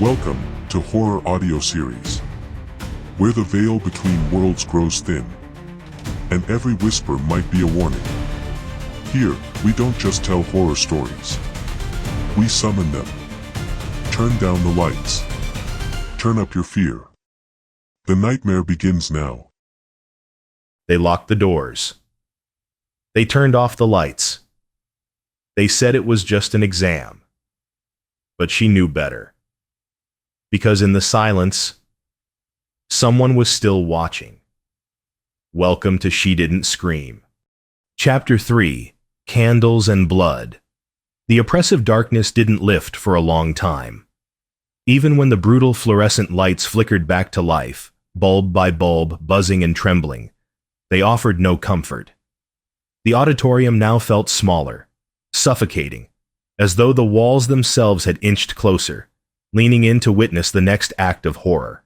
Welcome to Horror Audio Series, where the veil between worlds grows thin, and every whisper might be a warning. Here, we don't just tell horror stories. We summon them. Turn down the lights. Turn up your fear. The nightmare begins now. They locked the doors. They turned off the lights. They said it was just an exam. But she knew better. Because in the silence, someone was still watching. Welcome to She Didn't Scream. Chapter 3, Candles and Blood. The oppressive darkness didn't lift for a long time. Even when the brutal fluorescent lights flickered back to life, bulb by bulb, buzzing and trembling, they offered no comfort. The auditorium now felt smaller, suffocating, as though the walls themselves had inched closer, leaning in to witness the next act of horror.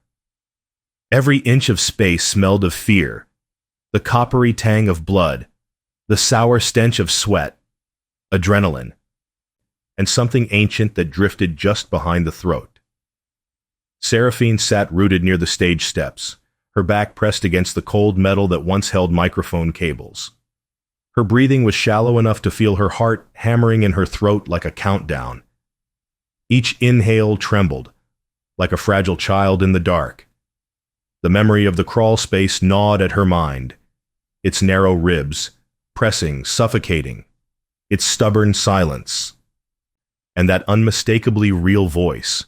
Every inch of space smelled of fear, the coppery tang of blood, the sour stench of sweat, adrenaline, and something ancient that drifted just behind the throat. Seraphine sat rooted near the stage steps, her back pressed against the cold metal that once held microphone cables. Her breathing was shallow enough to feel her heart hammering in her throat like a countdown. Each inhale trembled, like a fragile child in the dark. The memory of the crawl space gnawed at her mind, its narrow ribs, pressing, suffocating, its stubborn silence, and that unmistakably real voice.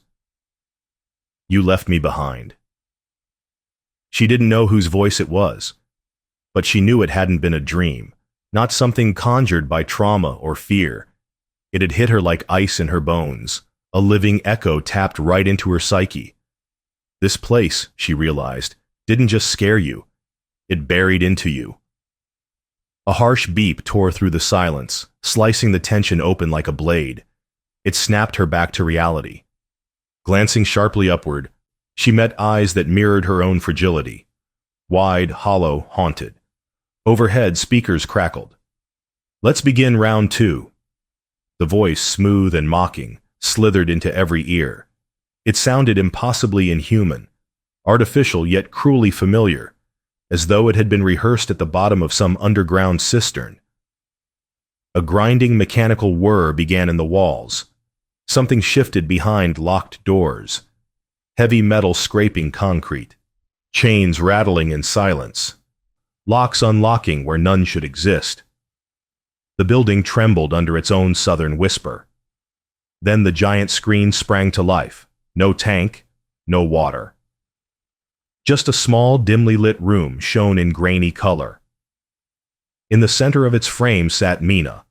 You left me behind. She didn't know whose voice it was, but she knew it hadn't been a dream, not something conjured by trauma or fear. It had hit her like ice in her bones. A living echo tapped right into her psyche. This place, she realized, didn't just scare you. It buried into you. A harsh beep tore through the silence, slicing the tension open like a blade. It snapped her back to reality. Glancing sharply upward, she met eyes that mirrored her own fragility. Wide, hollow, haunted. Overhead, speakers crackled. Let's begin round 2. The voice, smooth and mocking, slithered into every ear. It sounded impossibly inhuman, artificial yet cruelly familiar, as though it had been rehearsed at the bottom of some underground cistern. A grinding mechanical whir began in the walls. Something shifted behind locked doors. Heavy metal scraping concrete. Chains rattling in silence. Locks unlocking where none should exist. The building trembled under its own southern whisper. Then the giant screen sprang to life. No tank, no water. Just a small, dimly lit room shone in grainy color. In the center of its frame sat Mina,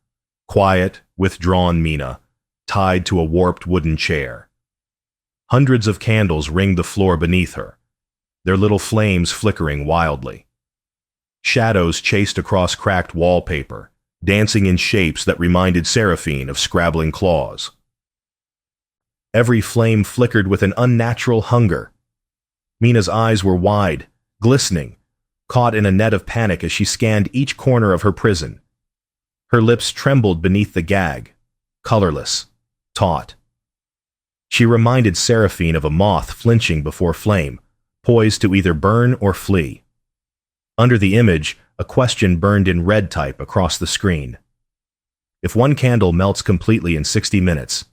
quiet, withdrawn Mina, tied to a warped wooden chair. Hundreds of candles ringed the floor beneath her, their little flames flickering wildly. Shadows chased across cracked wallpaper, dancing in shapes that reminded Seraphine of scrabbling claws. Every flame flickered with an unnatural hunger. Mina's eyes were wide, glistening, caught in a net of panic as she scanned each corner of her prison. Her lips trembled beneath the gag, colorless, taut. She reminded Seraphine of a moth flinching before flame, poised to either burn or flee. Under the image, a question burned in red type across the screen. If one candle melts completely in 60 minutes,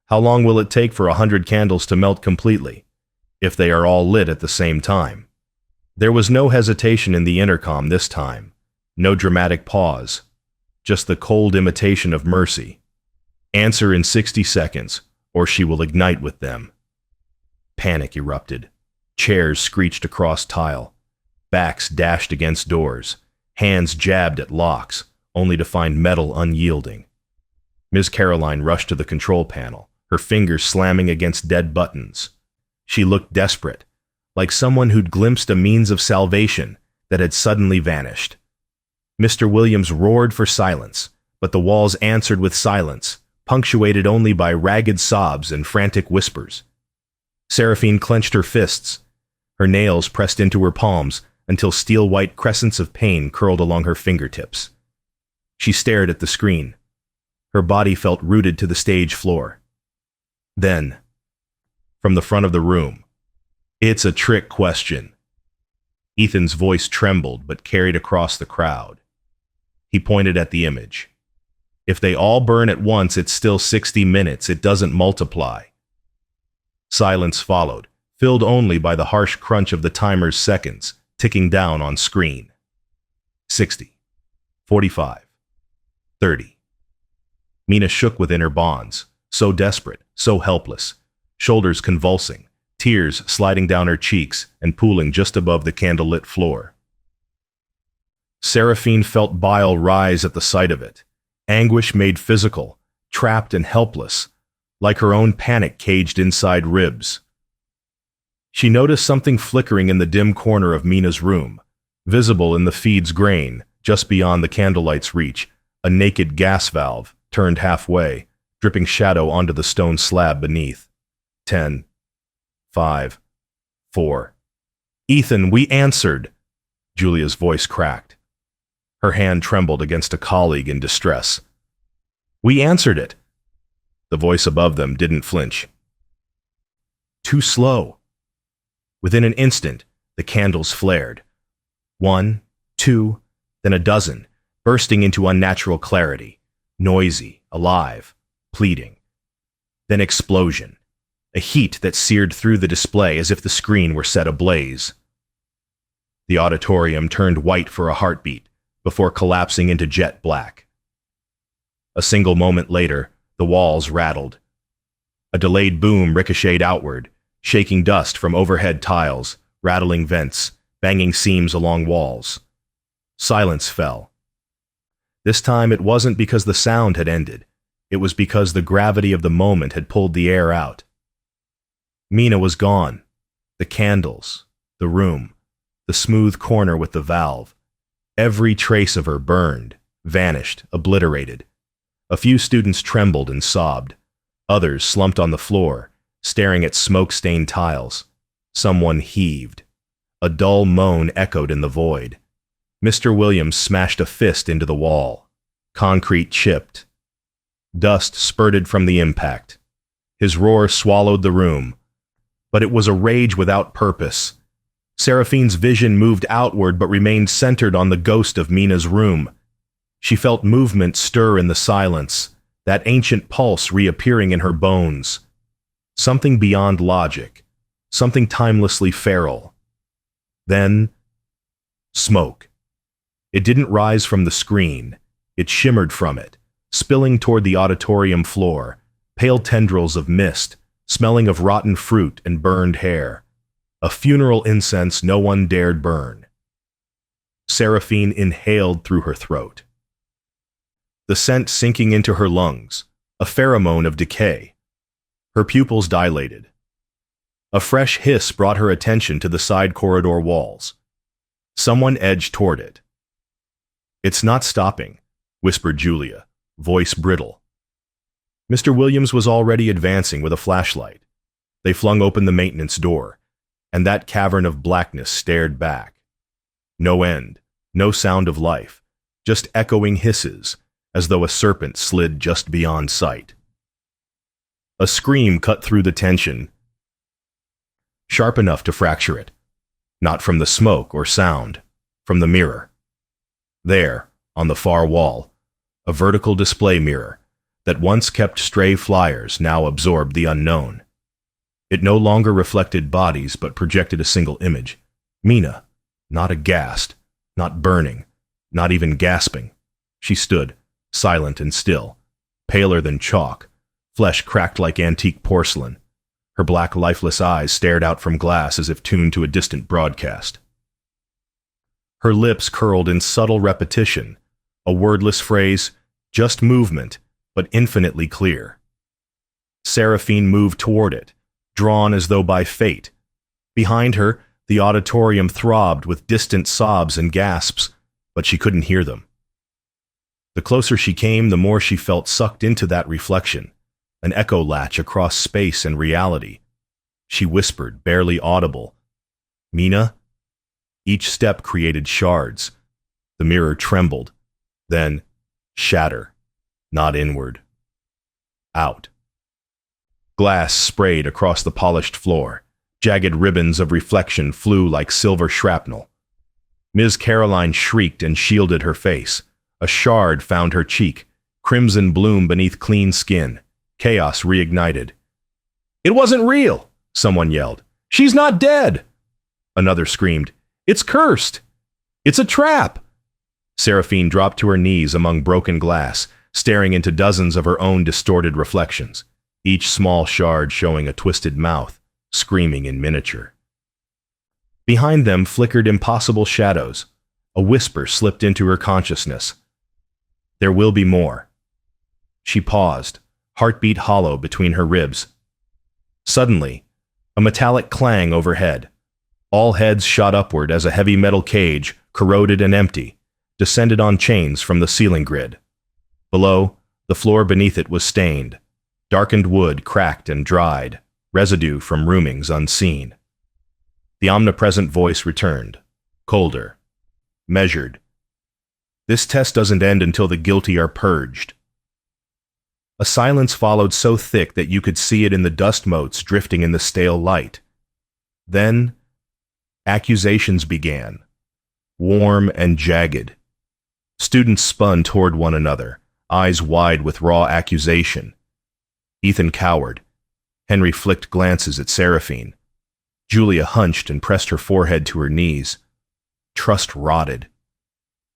how long will it take for 100 candles to melt completely, if they are all lit at the same time? There was no hesitation in the intercom this time, no dramatic pause, just the cold imitation of mercy. Answer in 60 seconds, or she will ignite with them. Panic erupted. Chairs screeched across tile. Backs dashed against doors. Hands jabbed at locks, only to find metal unyielding. Ms. Caroline rushed to the control panel, her fingers slamming against dead buttons. She looked desperate, like someone who'd glimpsed a means of salvation that had suddenly vanished. Mr. Williams roared for silence, but the walls answered with silence, punctuated only by ragged sobs and frantic whispers. Seraphine clenched her fists, her nails pressed into her palms until steel-white crescents of pain curled along her fingertips. She stared at the screen. Her body felt rooted to the stage floor. Then, from the front of the room. It's a trick question. Ethan's voice trembled but carried across the crowd. He pointed at the image. If they all burn at once, it's still 60 minutes. It doesn't multiply. Silence followed, filled only by the harsh crunch of the timer's seconds, ticking down on screen. 60. 45. 30. Mina shook within her bonds, so desperate, so helpless, shoulders convulsing, tears sliding down her cheeks and pooling just above the candlelit floor. Seraphine felt bile rise at the sight of it, anguish made physical, trapped and helpless, like her own panic caged inside ribs. She noticed something flickering in the dim corner of Mina's room, visible in the feed's grain, just beyond the candlelight's reach, a naked gas valve, turned halfway, dripping shadow onto the stone slab beneath. 10. 5. 4. Ethan, we answered! Julia's voice cracked. Her hand trembled against a colleague in distress. We answered it! The voice above them didn't flinch. Too slow. Within an instant, the candles flared. 1, 2, then a dozen, bursting into unnatural clarity, noisy, alive, pleading. Then explosion, a heat that seared through the display as if the screen were set ablaze. The auditorium turned white for a heartbeat before collapsing into jet black. A single moment later, the walls rattled. A delayed boom ricocheted outward, shaking dust from overhead tiles, rattling vents, banging seams along walls. Silence fell. This time it wasn't because the sound had ended. It was because the gravity of the moment had pulled the air out. Mina was gone. The candles, the room, the smooth corner with the valve. Every trace of her burned, vanished, obliterated. A few students trembled and sobbed. Others slumped on the floor, staring at smoke-stained tiles. Someone heaved. A dull moan echoed in the void. Mr. Williams smashed a fist into the wall. Concrete chipped. Dust spurted from the impact. His roar swallowed the room. But it was a rage without purpose. Seraphine's vision moved outward but remained centered on the ghost of Mina's room. She felt movement stir in the silence, that ancient pulse reappearing in her bones. Something beyond logic, something timelessly feral. Then, smoke. It didn't rise from the screen. It shimmered from it, spilling toward the auditorium floor, pale tendrils of mist, smelling of rotten fruit and burned hair. A funeral incense no one dared burn. Seraphine inhaled through her throat. The scent sinking into her lungs, a pheromone of decay. Her pupils dilated. A fresh hiss brought her attention to the side corridor walls. Someone edged toward it. It's not stopping, whispered Julia, voice brittle. Mr. Williams was already advancing with a flashlight. They flung open the maintenance door, and that cavern of blackness stared back. No end, no sound of life, just echoing hisses, as though a serpent slid just beyond sight. A scream cut through the tension, sharp enough to fracture it, not from the smoke or sound, from the mirror. There, on the far wall, a vertical display mirror that once kept stray flyers now absorbed the unknown. It no longer reflected bodies but projected a single image. Mina, not aghast, not burning, not even gasping. She stood, silent and still, paler than chalk, flesh cracked like antique porcelain. Her black, lifeless eyes stared out from glass as if tuned to a distant broadcast. Her lips curled in subtle repetition, a wordless phrase, just movement, but infinitely clear. Seraphine moved toward it, drawn as though by fate. Behind her, the auditorium throbbed with distant sobs and gasps, but she couldn't hear them. The closer she came, the more she felt sucked into that reflection, an echo latch across space and reality. She whispered, barely audible, "Mina?" Each step created shards. The mirror trembled, then shatter, not inward. Out. Glass sprayed across the polished floor. Jagged ribbons of reflection flew like silver shrapnel. Ms. Caroline shrieked and shielded her face. A shard found her cheek, crimson bloom beneath clean skin. Chaos reignited. "It wasn't real!" someone yelled. "She's not dead!" Another screamed, "It's cursed! It's a trap!" Seraphine dropped to her knees among broken glass, staring into dozens of her own distorted reflections, each small shard showing a twisted mouth, screaming in miniature. Behind them flickered impossible shadows. A whisper slipped into her consciousness. "There will be more." She paused, heartbeat hollow between her ribs. Suddenly, a metallic clang overhead. All heads shot upward as a heavy metal cage, corroded and empty, descended on chains from the ceiling grid. Below, the floor beneath it was stained. Darkened wood cracked and dried, residue from roomings unseen. The omnipresent voice returned, colder, measured. "This test doesn't end until the guilty are purged." A silence followed so thick that you could see it in the dust motes drifting in the stale light. Then, accusations began, warm and jagged. Students spun toward one another, eyes wide with raw accusation. Ethan cowered. Henry flicked glances at Seraphine. Julia hunched and pressed her forehead to her knees. Trust rotted.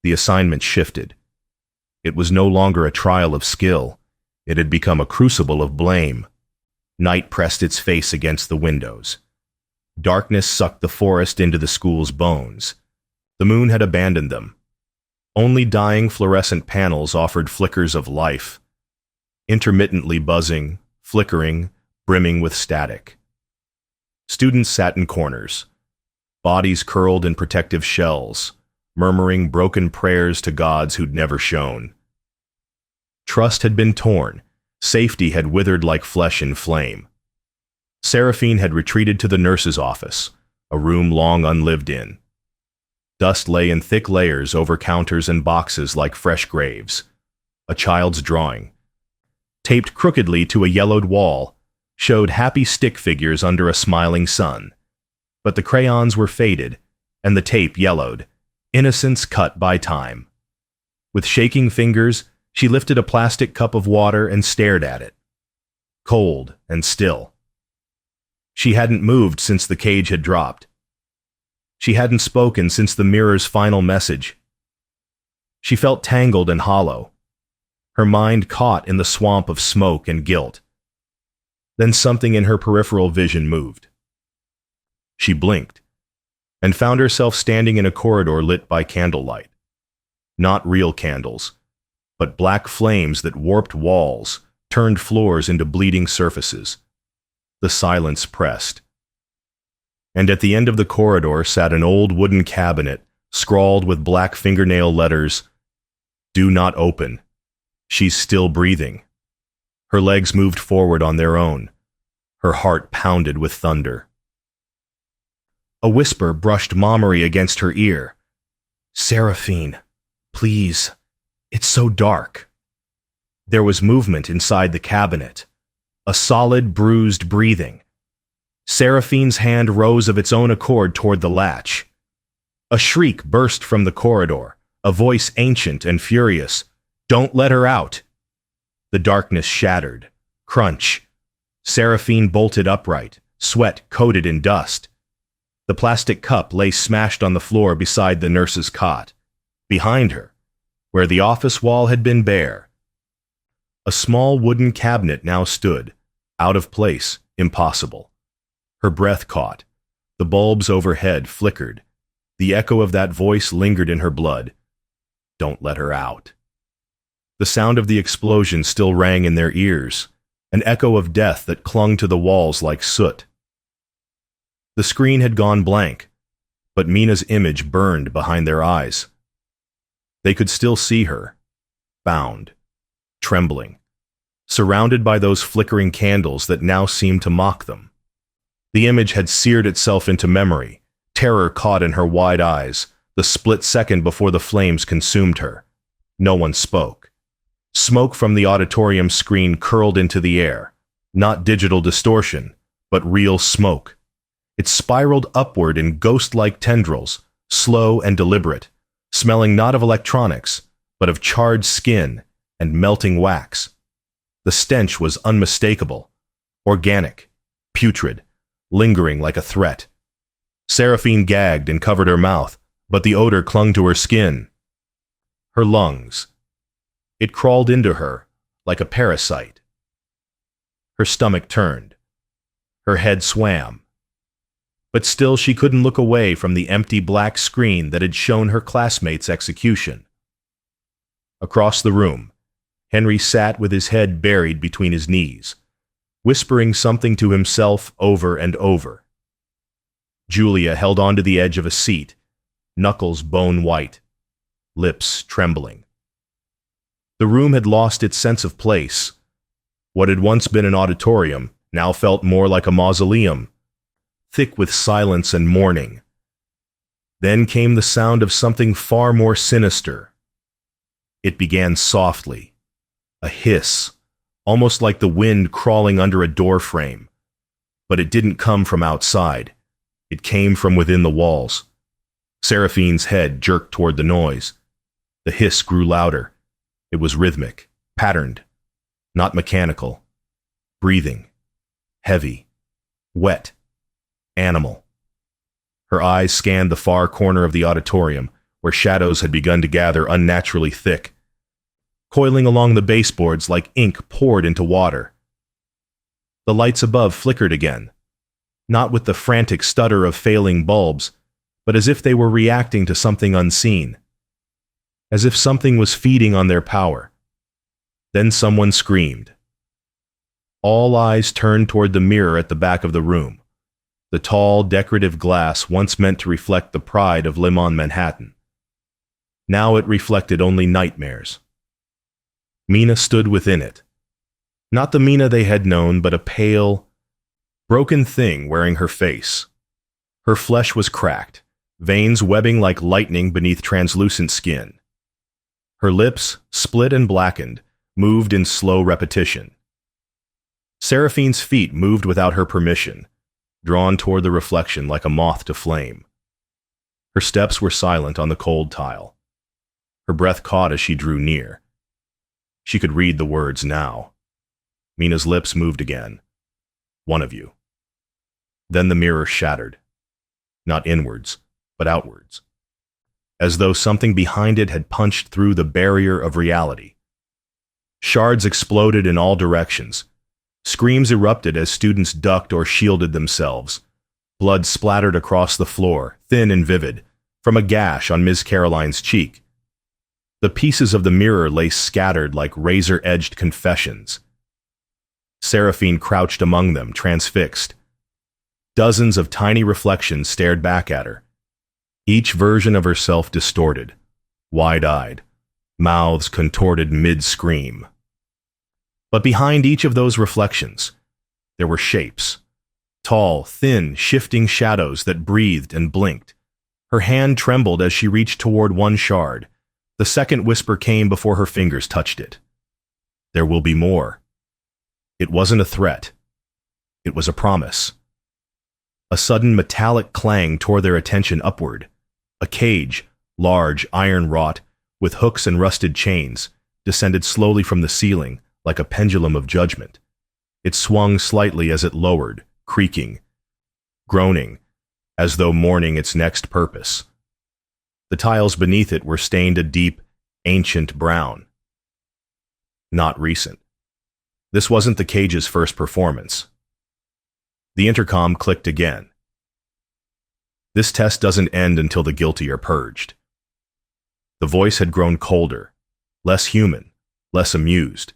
The assignment shifted. It was no longer a trial of skill. It had become a crucible of blame. Night pressed its face against the windows. Darkness sucked the forest into the school's bones. The moon had abandoned them. Only dying fluorescent panels offered flickers of life, intermittently buzzing, flickering, brimming with static. Students sat in corners, bodies curled in protective shells, murmuring broken prayers to gods who'd never shone. Trust had been torn, safety had withered like flesh in flame. Seraphine had retreated to the nurse's office, a room long unlived in. Dust lay in thick layers over counters and boxes like fresh graves. A child's drawing, taped crookedly to a yellowed wall, showed happy stick figures under a smiling sun. But the crayons were faded, and the tape yellowed, innocence cut by time. With shaking fingers, she lifted a plastic cup of water and stared at it. Cold and still. She hadn't moved since the cage had dropped. She hadn't spoken since the mirror's final message. She felt tangled and hollow, her mind caught in the swamp of smoke and guilt. Then something in her peripheral vision moved. She blinked, and found herself standing in a corridor lit by candlelight. Not real candles, but black flames that warped walls, turned floors into bleeding surfaces. The silence pressed. And at the end of the corridor sat an old wooden cabinet, scrawled with black fingernail letters, "Do not open. She's still breathing." Her legs moved forward on their own. Her heart pounded with thunder. A whisper brushed Mommery against her ear. "Seraphine, please. It's so dark." There was movement inside the cabinet. A solid, bruised breathing. Seraphine's hand rose of its own accord toward the latch. A shriek burst from the corridor, a voice ancient and furious. "Don't let her out!" The darkness shattered. Crunch. Seraphine bolted upright, sweat coated in dust. The plastic cup lay smashed on the floor beside the nurse's cot. Behind her, where the office wall had been bare, a small wooden cabinet now stood, out of place, impossible. Her breath caught. The bulbs overhead flickered. The echo of that voice lingered in her blood. "Don't let her out." The sound of the explosion still rang in their ears, an echo of death that clung to the walls like soot. The screen had gone blank, but Mina's image burned behind their eyes. They could still see her, bound, trembling, surrounded by those flickering candles that now seemed to mock them. The image had seared itself into memory, terror caught in her wide eyes, the split second before the flames consumed her. No one spoke. Smoke from the auditorium screen curled into the air. Not digital distortion, but real smoke. It spiraled upward in ghost-like tendrils, slow and deliberate, smelling not of electronics, but of charred skin and melting wax. The stench was unmistakable, organic, putrid, lingering like a threat. Seraphine gagged and covered her mouth, but the odor clung to her skin. Her lungs. It crawled into her like a parasite. Her stomach turned. Her head swam. But still she couldn't look away from the empty black screen that had shown her classmate's execution. Across the room, Henry sat with his head buried between his knees, whispering something to himself over and over. Julia held onto the edge of a seat, knuckles bone white, lips trembling. The room had lost its sense of place. What had once been an auditorium now felt more like a mausoleum, thick with silence and mourning. Then came the sound of something far more sinister. It began softly, a hiss, almost like the wind crawling under a door frame. But it didn't come from outside. It came from within the walls. Seraphine's head jerked toward the noise. The hiss grew louder. It was rhythmic, patterned, not mechanical. Breathing, heavy, wet, animal. Her eyes scanned the far corner of the auditorium, where shadows had begun to gather unnaturally thick, coiling along the baseboards like ink poured into water. The lights above flickered again, not with the frantic stutter of failing bulbs, but as if they were reacting to something unseen, as if something was feeding on their power. Then someone screamed. All eyes turned toward the mirror at the back of the room, the tall, decorative glass once meant to reflect the pride of Lemon, Manhattan. Now it reflected only nightmares. Mina stood within it. Not the Mina they had known, but a pale, broken thing wearing her face. Her flesh was cracked, veins webbing like lightning beneath translucent skin. Her lips, split and blackened, moved in slow repetition. Seraphine's feet moved without her permission, drawn toward the reflection like a moth to flame. Her steps were silent on the cold tile. Her breath caught as she drew near. She could read the words now. Mina's lips moved again. One of you. Then the mirror shattered. Not inwards, but outwards. As though something behind it had punched through the barrier of reality. Shards exploded in all directions. Screams erupted as students ducked or shielded themselves. Blood splattered across the floor, thin and vivid, from a gash on Miss Caroline's cheek. The pieces of the mirror lay scattered like razor-edged confessions. Seraphine crouched among them, transfixed. Dozens of tiny reflections stared back at her, each version of herself distorted, wide-eyed, mouths contorted mid-scream. But behind each of those reflections, there were shapes. Tall, thin, shifting shadows that breathed and blinked. Her hand trembled as she reached toward one shard. The second whisper came before her fingers touched it. There will be more. It wasn't a threat. It was a promise. A sudden metallic clang tore their attention upward. A cage, large, iron-wrought, with hooks and rusted chains, descended slowly from the ceiling, like a pendulum of judgment. It swung slightly as it lowered, creaking, groaning, as though mourning its next purpose. The tiles beneath it were stained a deep, ancient brown. Not recent. This wasn't the cage's first performance. The intercom clicked again. This test doesn't end until the guilty are purged. The voice had grown colder, less human, less amused.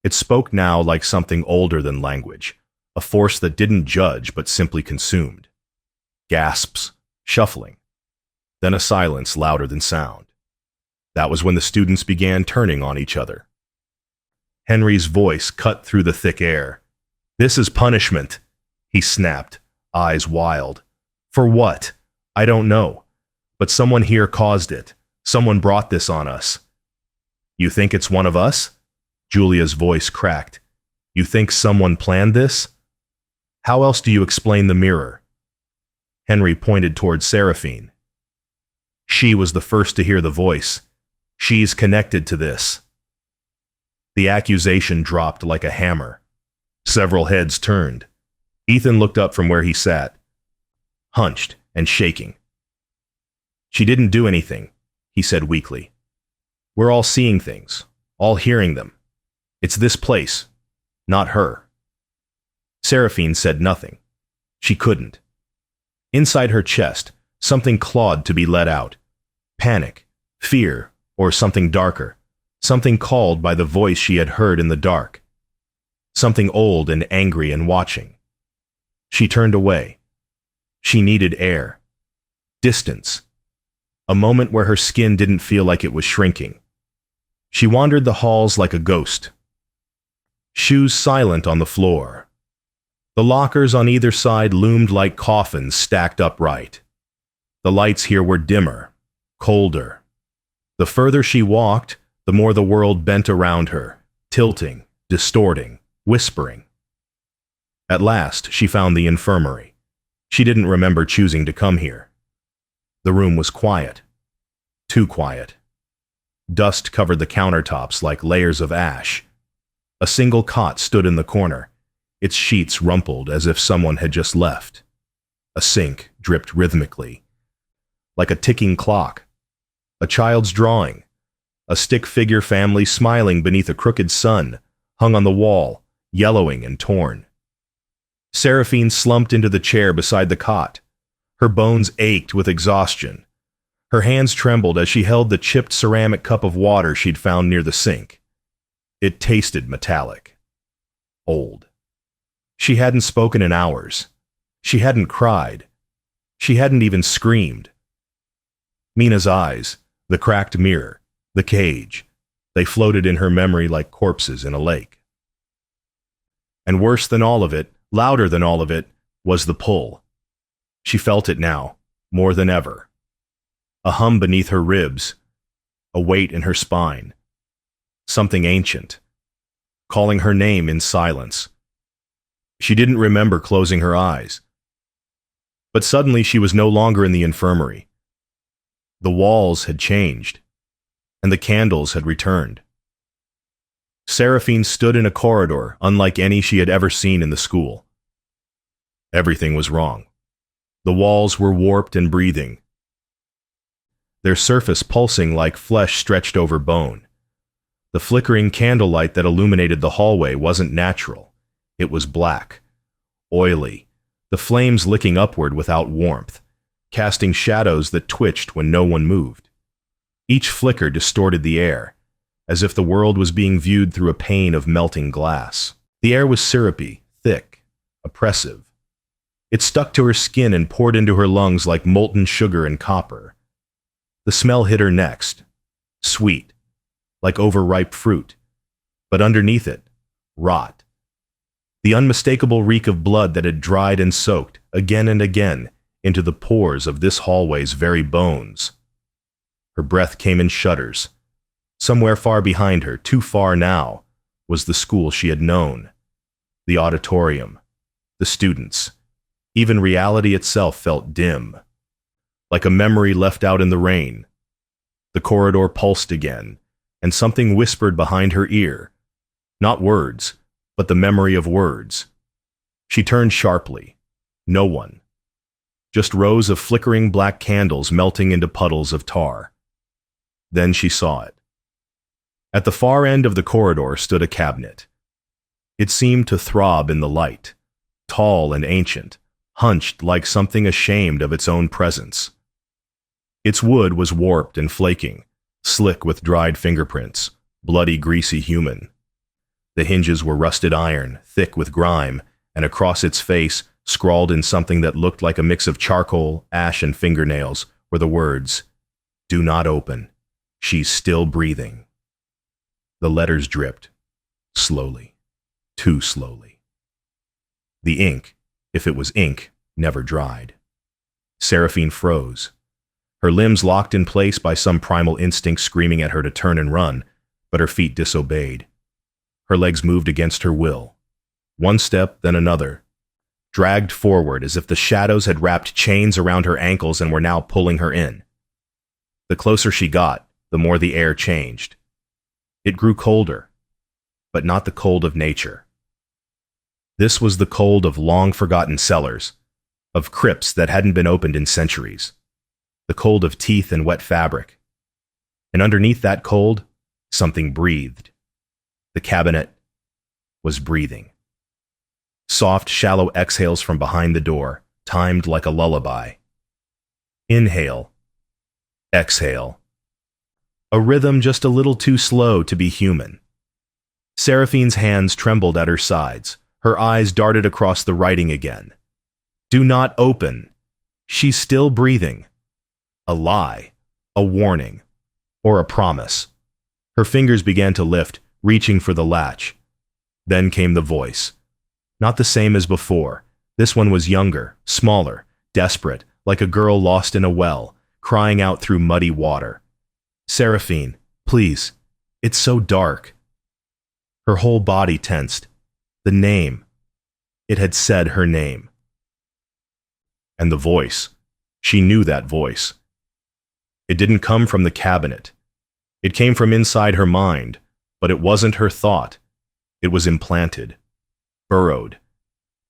It spoke now like something older than language, a force that didn't judge but simply consumed. Gasps, shuffling, then a silence louder than sound. That was when the students began turning on each other. Henry's voice cut through the thick air. "This is punishment," he snapped, eyes wild. "For what? I don't know. But someone here caused it. Someone brought this on us." "You think it's one of us?" Julia's voice cracked. You think someone planned this? How else do you explain the mirror? Henry pointed towards Seraphine. She was the first to hear the voice. She's connected to this. The accusation dropped like a hammer. Several heads turned. Ethan looked up from where he sat, hunched and shaking. She didn't do anything, he said weakly. We're all seeing things, all hearing them. It's this place, not her. Seraphine said nothing. She couldn't. Inside her chest, something clawed to be let out. Panic, fear, or something darker. Something called by the voice she had heard in the dark. Something old and angry and watching. She turned away. She needed air. Distance. A moment where her skin didn't feel like it was shrinking. She wandered the halls like a ghost. Shoes silent on the floor. The lockers on either side loomed like coffins stacked upright. The lights here were dimmer, colder. The further she walked, the more the world bent around her, tilting, distorting, whispering. At last, she found the infirmary. She didn't remember choosing to come here. The room was quiet. Too quiet. Dust covered the countertops like layers of ash. A single cot stood in the corner, its sheets rumpled as if someone had just left. A sink dripped rhythmically, like a ticking clock. A child's drawing. A stick figure family smiling beneath a crooked sun hung on the wall, yellowing and torn. Seraphine slumped into the chair beside the cot. Her bones ached with exhaustion. Her hands trembled as she held the chipped ceramic cup of water she'd found near the sink. It tasted metallic. Old. She hadn't spoken in hours. She hadn't cried. She hadn't even screamed. Mina's eyes, the cracked mirror, the cage, they floated in her memory like corpses in a lake. And worse than all of it, louder than all of it, was the pull. She felt it now, more than ever. A hum beneath her ribs, a weight in her spine. Something ancient, calling her name in silence. She didn't remember closing her eyes. But suddenly she was no longer in the infirmary. The walls had changed, and the candles had returned. Seraphine stood in a corridor unlike any she had ever seen in the school. Everything was wrong. The walls were warped and breathing, their surface pulsing like flesh stretched over bone. The flickering candlelight that illuminated the hallway wasn't natural. It was black, oily, the flames licking upward without warmth, casting shadows that twitched when no one moved. Each flicker distorted the air, as if the world was being viewed through a pane of melting glass. The air was syrupy, thick, oppressive. It stuck to her skin and poured into her lungs like molten sugar and copper. The smell hit her next, sweet, like overripe fruit, but underneath it, rot. The unmistakable reek of blood that had dried and soaked, again and again, into the pores of this hallway's very bones. Her breath came in shudders. Somewhere far behind her, too far now, was the school she had known. The auditorium, the students. Even reality itself felt dim, like a memory left out in the rain. The corridor pulsed again, and something whispered behind her ear. Not words, but the memory of words. She turned sharply. No one. Just rows of flickering black candles melting into puddles of tar. Then she saw it. At the far end of the corridor stood a cabinet. It seemed to throb in the light, tall and ancient, hunched like something ashamed of its own presence. Its wood was warped and flaking, slick with dried fingerprints, bloody, greasy human. The hinges were rusted iron, thick with grime, and across its face, scrawled in something that looked like a mix of charcoal, ash, and fingernails, were the words, "Do not open. She's still breathing." The letters dripped, slowly, too slowly. The ink, if it was ink, never dried. Seraphine froze. Her limbs locked in place by some primal instinct screaming at her to turn and run, but her feet disobeyed. Her legs moved against her will, One step, then another, dragged forward as if the shadows had wrapped chains around her ankles and were now pulling her in. The closer she got, the more the air changed. It grew colder, but not the cold of nature. This was the cold of long-forgotten cellars, of crypts that hadn't been opened in centuries, the cold of teeth and wet fabric. And underneath that cold, something breathed. The cabinet was breathing. Soft, shallow exhales from behind the door, timed like a lullaby. Inhale. Exhale. A rhythm just a little too slow to be human. Seraphine's hands trembled at her sides. Her eyes darted across the writing again. Do not open. She's still breathing. A lie, a warning, or a promise. Her fingers began to lift, reaching for the latch. Then came the voice. Not the same as before. This one was younger, smaller, desperate, like a girl lost in a well, crying out through muddy water. Seraphine, please. It's so dark. Her whole body tensed. The name. It had said her name. And the voice. She knew that voice. It didn't come from the cabinet. It came from inside her mind, but it wasn't her thought. It was implanted. Burrowed.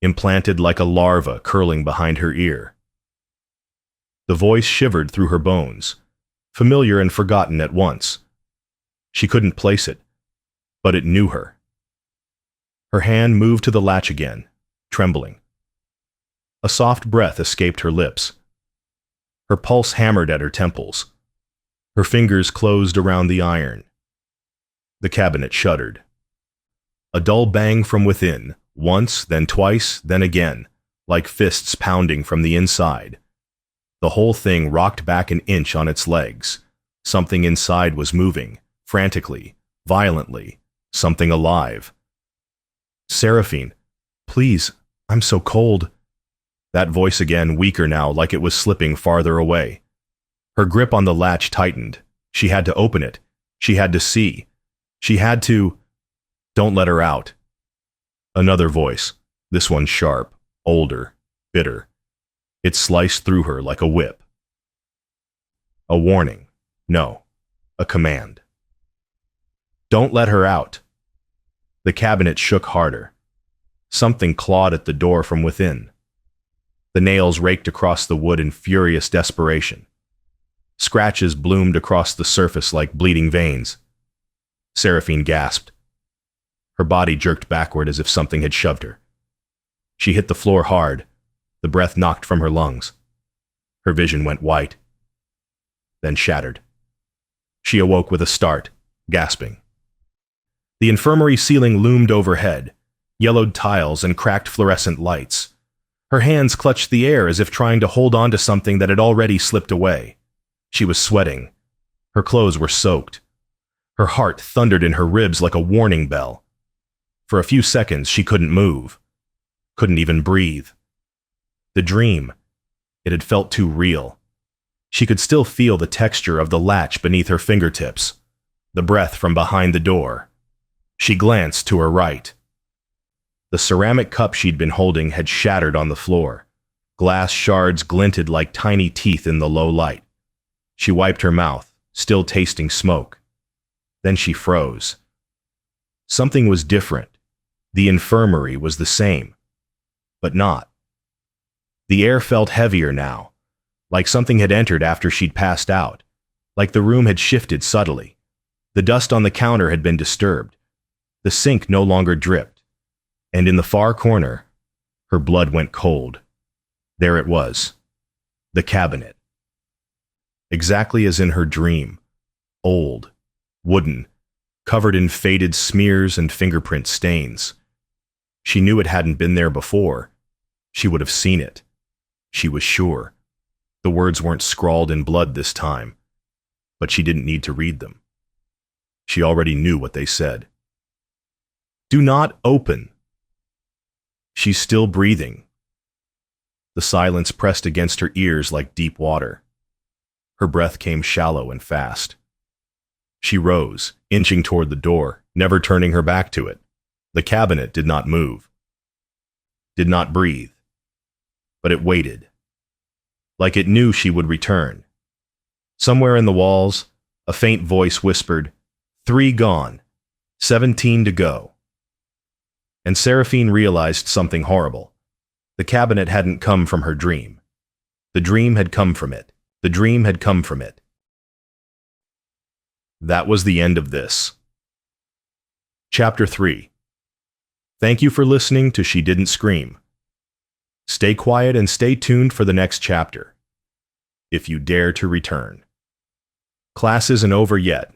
Implanted like a larva curling behind her ear. The voice shivered through her bones, familiar and forgotten at once. She couldn't place it, but it knew her. Her hand moved to the latch again, trembling. A soft breath escaped her lips. Her pulse hammered at her temples. Her fingers closed around the iron. The cabinet shuddered. A dull bang from within, once, then twice, then again, like fists pounding from the inside. The whole thing rocked back an inch on its legs. Something inside was moving, frantically, violently, something alive. Seraphine, please, I'm so cold. That voice again, weaker now, like it was slipping farther away. Her grip on the latch tightened. She had to open it. She had to see. She had to... Don't let her out. Another voice, this one sharp, older, bitter. It sliced through her like a whip. A warning. No. A command. Don't let her out. The cabinet shook harder. Something clawed at the door from within. The nails raked across the wood in furious desperation. Scratches bloomed across the surface like bleeding veins. Seraphine gasped. Her body jerked backward as if something had shoved her. She hit the floor hard. The breath knocked from her lungs. Her vision went white, then shattered. She awoke with a start, gasping. The infirmary ceiling loomed overhead, yellowed tiles and cracked fluorescent lights. Her hands clutched the air as if trying to hold on to something that had already slipped away. She was sweating. Her clothes were soaked. Her heart thundered in her ribs like a warning bell. For a few seconds, she couldn't move. Couldn't even breathe. The dream. It had felt too real. She could still feel the texture of the latch beneath her fingertips, the breath from behind the door. She glanced to her right. The ceramic cup she'd been holding had shattered on the floor. Glass shards glinted like tiny teeth in the low light. She wiped her mouth, still tasting smoke. Then she froze. Something was different. The infirmary was the same, but not. The air felt heavier now, like something had entered after she'd passed out, like the room had shifted subtly. The dust on the counter had been disturbed. The sink no longer dripped, and in the far corner, her blood went cold. There it was, the cabinet. Exactly as in her dream, old, wooden, covered in faded smears and fingerprint stains. She knew it hadn't been there before. She would have seen it. She was sure. The words weren't scrawled in blood this time, but she didn't need to read them. She already knew what they said. Do not open. She's still breathing. The silence pressed against her ears like deep water. Her breath came shallow and fast. She rose, inching toward the door, never turning her back to it. The cabinet did not move. did not breathe. But it waited. Like it knew she would return. Somewhere in the walls, a faint voice whispered, 3 gone, 17 to go. And Seraphine realized something horrible. The cabinet hadn't come from her dream. The dream had come from it. The dream had come from it. That was the end of this. Chapter 3. Thank you for listening to She Didn't Scream. Stay quiet and stay tuned for the next chapter, if you dare to return. Class isn't over yet.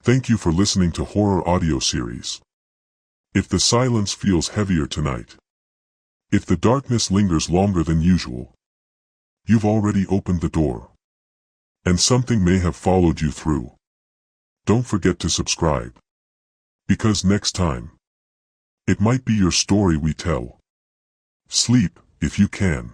Thank you for listening to Horror Audio Series. If the silence feels heavier tonight, if the darkness lingers longer than usual, you've already opened the door, and something may have followed you through. Don't forget to subscribe, because next time, it might be your story we tell. Sleep, if you can.